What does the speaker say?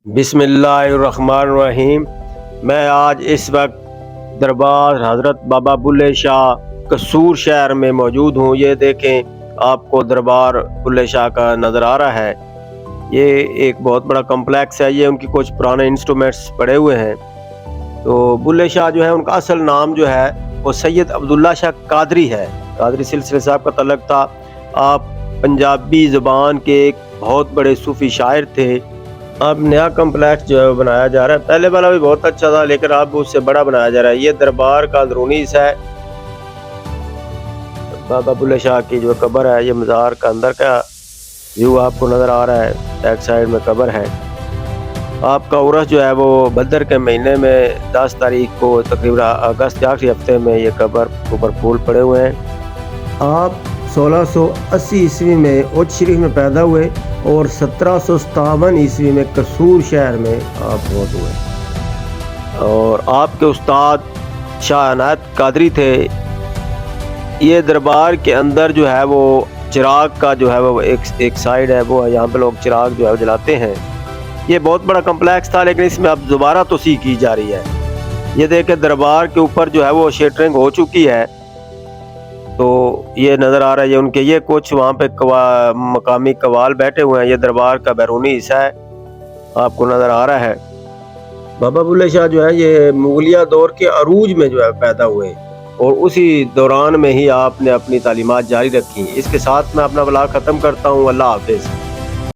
बिस्मिल्लाहिर्रहमानिर्रहीम। मैं आज इस वक्त दरबार हज़रत बाबा बुल्ले शाह कसूर शहर में मौजूद हूँ। ये देखें, आपको दरबार बुल्ले शाह का नज़र आ रहा है। ये एक बहुत बड़ा कम्प्लेक्स है। ये उनकी कुछ पुराने इंस्ट्रूमेंट्स पड़े हुए हैं। तो बुल्ले शाह जो है, उनका असल नाम जो है वो सैयद अब्दुल्ला शाह कादरी है। कादरी सिलसिले साहब का तल्लुक़ था। आप पंजाबी ज़ुबान के एक बहुत बड़े सूफ़ी शायर थे। अब नया कम्प्लेक्स जो है वो बनाया जा रहा है। पहले वाला भी बहुत अच्छा था, लेकिन अब उससे बड़ा बनाया जा रहा है। ये दरबार का अंदरूनी हिस्सा है। बाबा बुल्ले शाह की जो कब्र है, ये मज़ार का अंदर का व्यू आपको नज़र आ रहा है। बैक साइड में कब्र है। आपका उर्स जो है वो बदर के महीने में 10 तारीख को, तकरीबन अगस्त के आखिरी हफ्ते में ये कब्र ऊपर फूल पड़े हुए हैं। आप 1680 ईस्वी में उच्च शरीफ में पैदा हुए और 1757 ईस्वी में कसूर शहर में आप फौत हुए। और आपके उस्ताद शाह अनायत कादरी थे। ये दरबार के अंदर जो है वो चिराग का जो है वो एक साइड है, वो यहाँ पे लोग चिराग जो है वो जलाते हैं। ये बहुत बड़ा कम्प्लेक्स था, लेकिन इसमें अब दोबारा तोसी की जा रही है। ये देखें, दरबार के ऊपर जो है वो शेटरिंग हो चुकी है। तो ये नज़र आ रहा है, ये उनके ये कुछ वहाँ पे मकामी कवाल बैठे हुए हैं। ये दरबार का बैरूनी हिस्सा है, आपको नज़र आ रहा है। बाबा बुल्ले शाह जो है ये मुगलिया दौर के अरूज में जो है पैदा हुए, और उसी दौरान में ही आपने अपनी तालीमात जारी रखी। इसके साथ मैं अपना व्लॉग ख़त्म करता हूँ। अल्लाह हाफिज़।